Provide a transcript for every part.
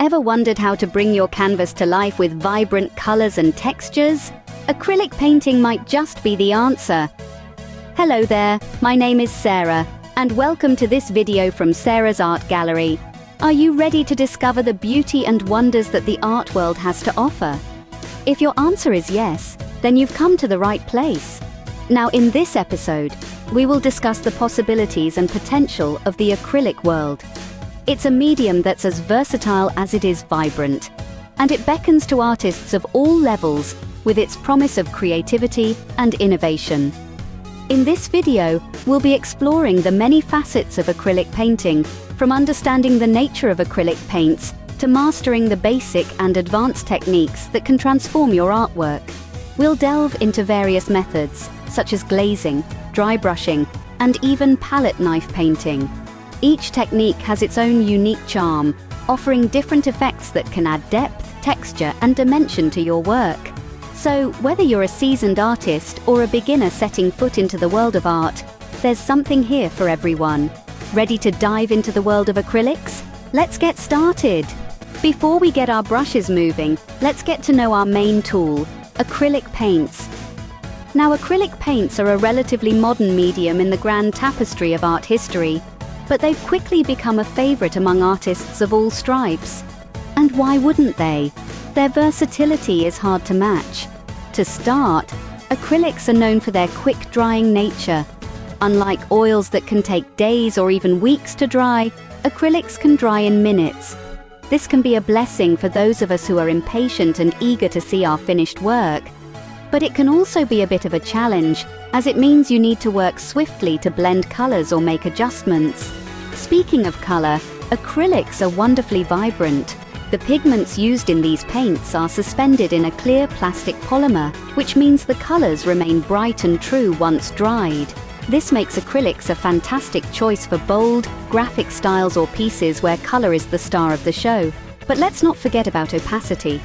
Ever wondered how to bring your canvas to life with vibrant colors and textures? Acrylic painting might just be the answer. Hello there, my name is Sarah, and welcome to this video from Sarah's Art Gallery. Are you ready to discover the beauty and wonders that the art world has to offer? If your answer is yes, then you've come to the right place. Now in this episode, we will discuss the possibilities and potential of the acrylic world. It's a medium that's as versatile as it is vibrant, and it beckons to artists of all levels with its promise of creativity and innovation. In this video, we'll be exploring the many facets of acrylic painting, from understanding the nature of acrylic paints to mastering the basic and advanced techniques that can transform your artwork. We'll delve into various methods, such as glazing, dry brushing, and even palette knife painting. Each technique has its own unique charm, offering different effects that can add depth, texture, and dimension to your work. So, whether you're a seasoned artist or a beginner setting foot into the world of art, there's something here for everyone. Ready to dive into the world of acrylics? Let's get started! Before we get our brushes moving, let's get to know our main tool, acrylic paints. Now, acrylic paints are a relatively modern medium in the grand tapestry of art history, but they've quickly become a favorite among artists of all stripes. And why wouldn't they? Their versatility is hard to match. To start, acrylics are known for their quick drying nature. Unlike oils that can take days or even weeks to dry, acrylics can dry in minutes. This can be a blessing for those of us who are impatient and eager to see our finished work. But it can also be a bit of a challenge, as it means you need to work swiftly to blend colors or make adjustments. Speaking of color, acrylics are wonderfully vibrant. The pigments used in these paints are suspended in a clear plastic polymer, which means the colors remain bright and true once dried. This makes acrylics a fantastic choice for bold, graphic styles or pieces where color is the star of the show. But let's not forget about opacity.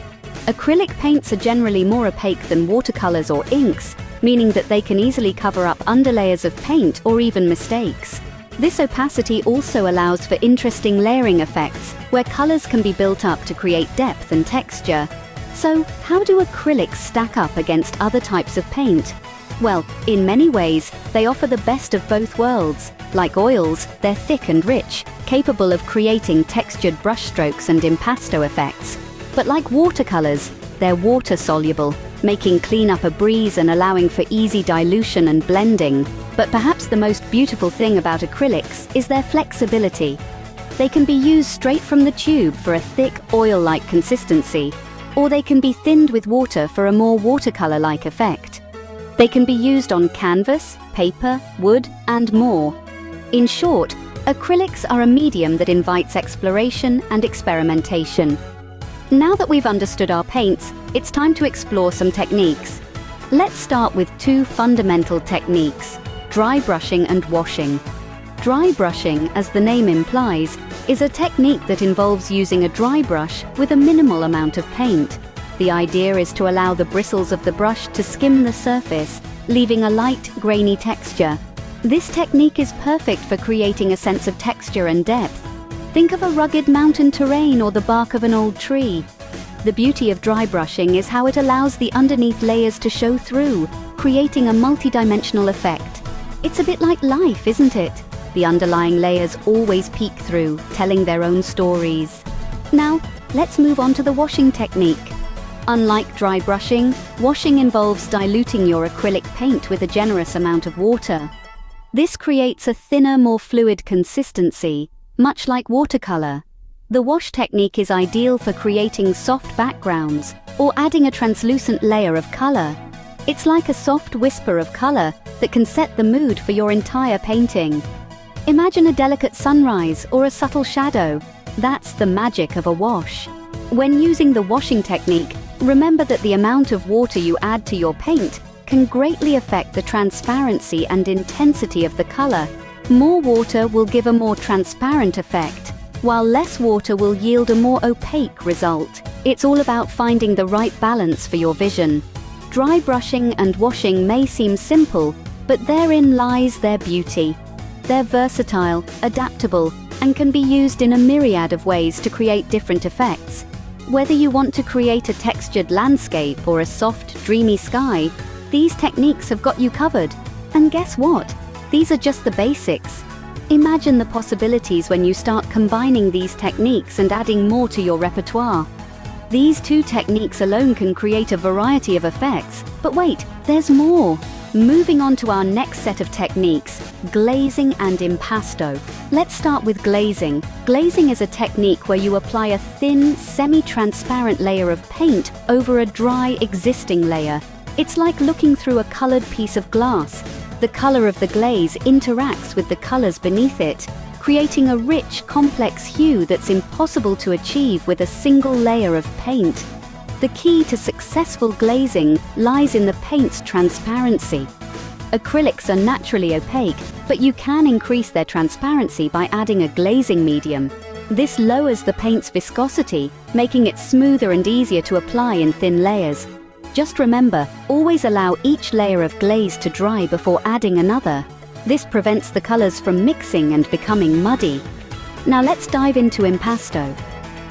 Acrylic paints are generally more opaque than watercolors or inks, meaning that they can easily cover up underlayers of paint or even mistakes. This opacity also allows for interesting layering effects, where colors can be built up to create depth and texture. So, how do acrylics stack up against other types of paint? Well, in many ways, they offer the best of both worlds. Like oils, they're thick and rich, capable of creating textured brushstrokes and impasto effects. But like watercolors, they're water-soluble, making cleanup a breeze and allowing for easy dilution and blending. But perhaps the most beautiful thing about acrylics is their flexibility. They can be used straight from the tube for a thick, oil-like consistency, or they can be thinned with water for a more watercolor-like effect. They can be used on canvas, paper, wood, and more. In short, acrylics are a medium that invites exploration and experimentation. Now that we've understood our paints, it's time to explore some techniques. Let's start with two fundamental techniques, dry brushing and washing. Dry brushing, as the name implies, is a technique that involves using a dry brush with a minimal amount of paint. The idea is to allow the bristles of the brush to skim the surface, leaving a light, grainy texture. This technique is perfect for creating a sense of texture and depth. Think of a rugged mountain terrain or the bark of an old tree. The beauty of dry brushing is how it allows the underneath layers to show through, creating a multi-dimensional effect. It's a bit like life, isn't it? The underlying layers always peek through, telling their own stories. Now, let's move on to the washing technique. Unlike dry brushing, washing involves diluting your acrylic paint with a generous amount of water. This creates a thinner, more fluid consistency, much like watercolor. The wash technique is ideal for creating soft backgrounds or adding a translucent layer of color. It's like a soft whisper of color that can set the mood for your entire painting. Imagine a delicate sunrise or a subtle shadow. That's the magic of a wash. When using the washing technique, remember that the amount of water you add to your paint can greatly affect the transparency and intensity of the color. More water will give a more transparent effect, while less water will yield a more opaque result. It's all about finding the right balance for your vision. Dry brushing and washing may seem simple, but therein lies their beauty. They're versatile, adaptable, and can be used in a myriad of ways to create different effects. Whether you want to create a textured landscape or a soft, dreamy sky, these techniques have got you covered. And guess what? These are just the basics. Imagine the possibilities when you start combining these techniques and adding more to your repertoire. These two techniques alone can create a variety of effects. But wait, there's more! Moving on to our next set of techniques, glazing and impasto. Let's start with glazing. Glazing is a technique where you apply a thin, semi-transparent layer of paint over a dry, existing layer. It's like looking through a colored piece of glass. The color of the glaze interacts with the colors beneath it, creating a rich, complex hue that's impossible to achieve with a single layer of paint. The key to successful glazing lies in the paint's transparency. Acrylics are naturally opaque, but you can increase their transparency by adding a glazing medium. This lowers the paint's viscosity, making it smoother and easier to apply in thin layers. Just remember, always allow each layer of glaze to dry before adding another. This prevents the colors from mixing and becoming muddy. Now let's dive into impasto.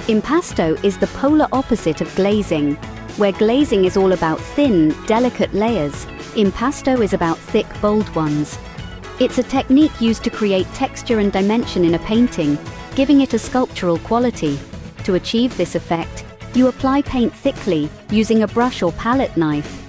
Impasto is the polar opposite of glazing. Where glazing is all about thin, delicate layers, impasto is about thick, bold ones. It's a technique used to create texture and dimension in a painting, giving it a sculptural quality. To achieve this effect, you apply paint thickly, using a brush or palette knife.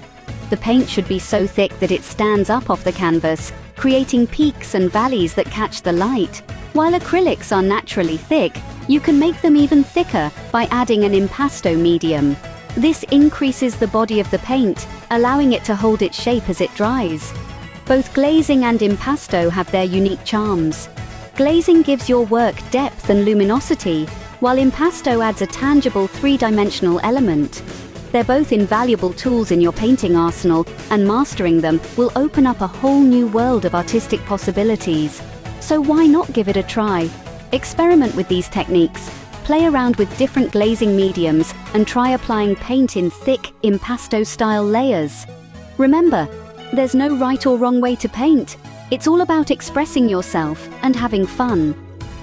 The paint should be so thick that it stands up off the canvas, creating peaks and valleys that catch the light. While acrylics are naturally thick, you can make them even thicker by adding an impasto medium. This increases the body of the paint, allowing it to hold its shape as it dries. Both glazing and impasto have their unique charms. Glazing gives your work depth and luminosity, while impasto adds a tangible three-dimensional element. They're both invaluable tools in your painting arsenal, and mastering them will open up a whole new world of artistic possibilities. So why not give it a try? Experiment with these techniques, play around with different glazing mediums, and try applying paint in thick, impasto-style layers. Remember, there's no right or wrong way to paint. It's all about expressing yourself and having fun.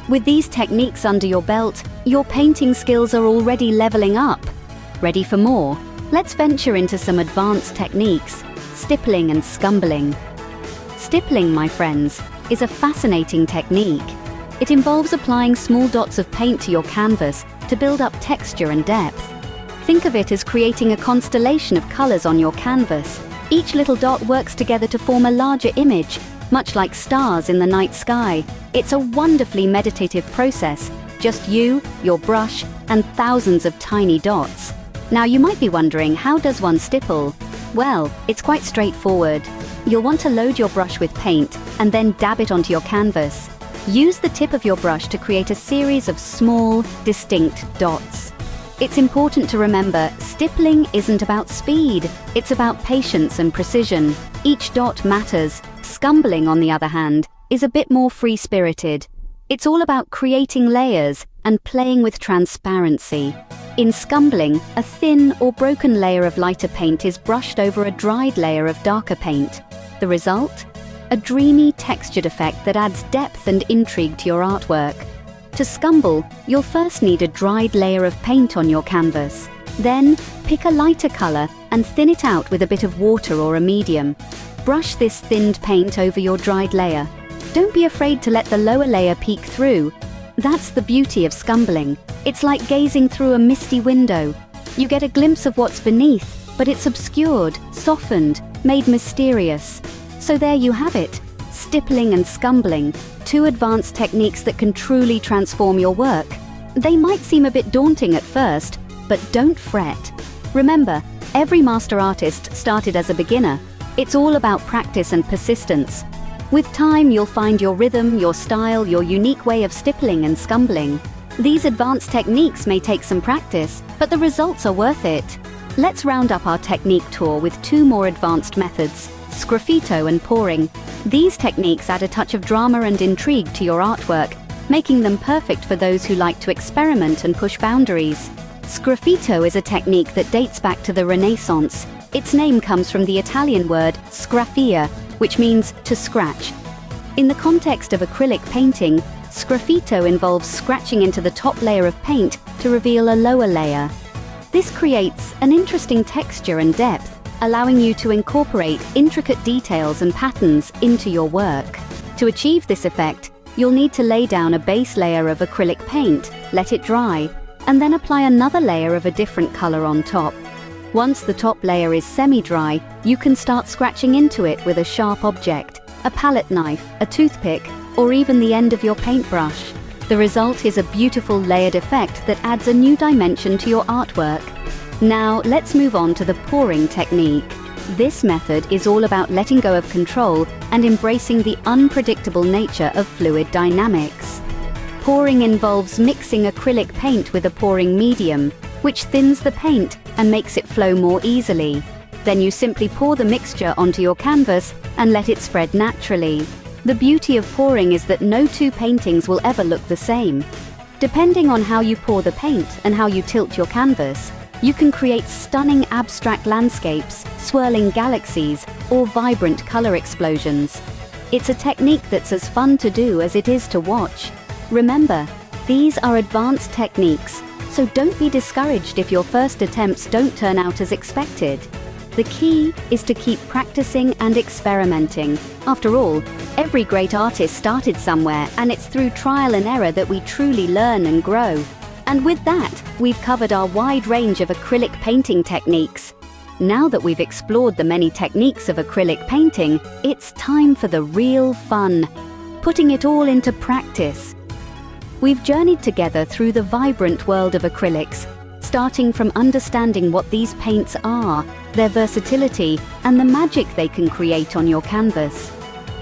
With these techniques under your belt, your painting skills are already leveling up. Ready for more? Let's venture into some advanced techniques, stippling and scumbling. Stippling, my friends, is a fascinating technique. It involves applying small dots of paint to your canvas to build up texture and depth. Think of it as creating a constellation of colors on your canvas. Each little dot works together to form a larger image, much like stars in the night sky. It's a wonderfully meditative process. Just you, your brush, and thousands of tiny dots. Now you might be wondering, how does one stipple? Well, it's quite straightforward. You'll want to load your brush with paint and then dab it onto your canvas. Use the tip of your brush to create a series of small, distinct dots. It's important to remember, stippling isn't about speed, it's about patience and precision. Each dot matters. Scumbling, on the other hand, is a bit more free-spirited. It's all about creating layers and playing with transparency. In scumbling, a thin or broken layer of lighter paint is brushed over a dried layer of darker paint. The result? A dreamy, textured effect that adds depth and intrigue to your artwork. To scumble, you'll first need a dried layer of paint on your canvas. Then, pick a lighter color and thin it out with a bit of water or a medium. Brush this thinned paint over your dried layer. Don't be afraid to let the lower layer peek through. That's the beauty of scumbling. It's like gazing through a misty window. You get a glimpse of what's beneath, but it's obscured, softened, made mysterious. So there you have it, stippling and scumbling, two advanced techniques that can truly transform your work. They might seem a bit daunting at first, but don't fret. Remember, every master artist started as a beginner. It's all about practice and persistence. With time, you'll find your rhythm, your style, your unique way of stippling and scumbling. These advanced techniques may take some practice, but the results are worth it. Let's round up our technique tour with two more advanced methods, sgraffito and pouring. These techniques add a touch of drama and intrigue to your artwork, making them perfect for those who like to experiment and push boundaries. Sgraffito is a technique that dates back to the Renaissance. Its name comes from the Italian word sgraffia, which means to scratch. In the context of acrylic painting, sgraffito involves scratching into the top layer of paint to reveal a lower layer. This creates an interesting texture and depth, allowing you to incorporate intricate details and patterns into your work. To achieve this effect, you'll need to lay down a base layer of acrylic paint, let it dry, and then apply another layer of a different color on top. Once the top layer is semi-dry, you can start scratching into it with a sharp object, a palette knife, a toothpick, or even the end of your paintbrush. The result is a beautiful layered effect that adds a new dimension to your artwork. Now, let's move on to the pouring technique. This method is all about letting go of control and embracing the unpredictable nature of fluid dynamics. Pouring involves mixing acrylic paint with a pouring medium, which thins the paint and makes it flow more easily. Then you simply pour the mixture onto your canvas and let it spread naturally. The beauty of pouring is that no two paintings will ever look the same. Depending on how you pour the paint and how you tilt your canvas, you can create stunning abstract landscapes, swirling galaxies, or vibrant color explosions. It's a technique that's as fun to do as it is to watch. Remember, these are advanced techniques, so don't be discouraged if your first attempts don't turn out as expected. The key is to keep practicing and experimenting. After all, every great artist started somewhere, and it's through trial and error that we truly learn and grow. And with that, we've covered our wide range of acrylic painting techniques. Now that we've explored the many techniques of acrylic painting, it's time for the real fun, putting it all into practice. We've journeyed together through the vibrant world of acrylics, starting from understanding what these paints are, their versatility, and the magic they can create on your canvas.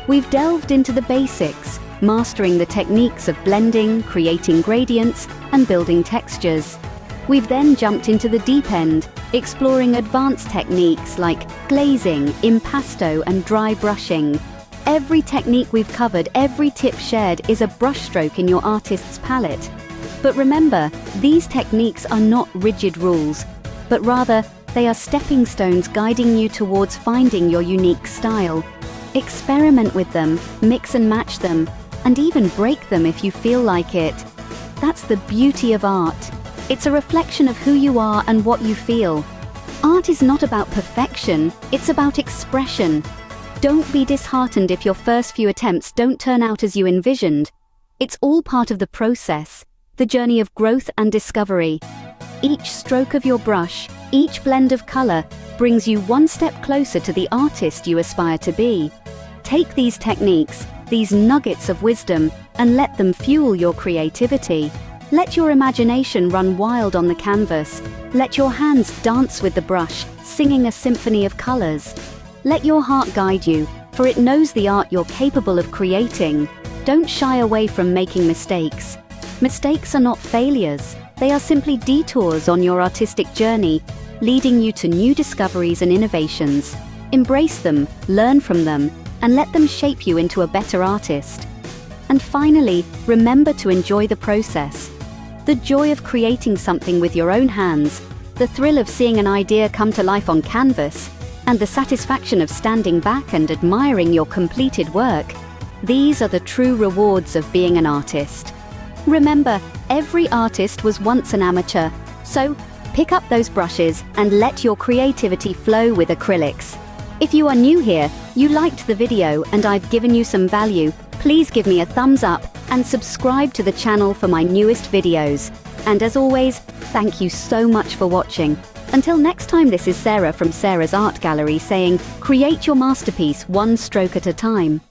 We've delved into the basics, mastering the techniques of blending, creating gradients, and building textures. We've then jumped into the deep end, exploring advanced techniques like glazing, impasto, and dry brushing. Every technique we've covered, every tip shared, is a brushstroke in your artist's palette. But remember, these techniques are not rigid rules, but rather, they are stepping stones guiding you towards finding your unique style. Experiment with them, mix and match them, and even break them if you feel like it. That's the beauty of art. It's a reflection of who you are and what you feel. Art is not about perfection, it's about expression. Don't be disheartened if your first few attempts don't turn out as you envisioned. It's all part of the process, the journey of growth and discovery. Each stroke of your brush, each blend of color, brings you one step closer to the artist you aspire to be. Take these techniques, these nuggets of wisdom, and let them fuel your creativity. Let your imagination run wild on the canvas. Let your hands dance with the brush, singing a symphony of colors. Let your heart guide you, for it knows the art you're capable of creating. Don't shy away from making mistakes. Mistakes are not failures. They are simply detours on your artistic journey, leading you to new discoveries and innovations. Embrace them, learn from them, and let them shape you into a better artist. And finally, remember to enjoy the process. The joy of creating something with your own hands, the thrill of seeing an idea come to life on canvas, and the satisfaction of standing back and admiring your completed work. These are the true rewards of being an artist. Remember, every artist was once an amateur, so pick up those brushes and let your creativity flow with acrylics. If you are new here, you liked the video and I've given you some value, please give me a thumbs up and subscribe to the channel for my newest videos. And as always, thank you so much for watching. Until next time, this is Sarah from Sarah's Art Gallery saying, create your masterpiece one stroke at a time.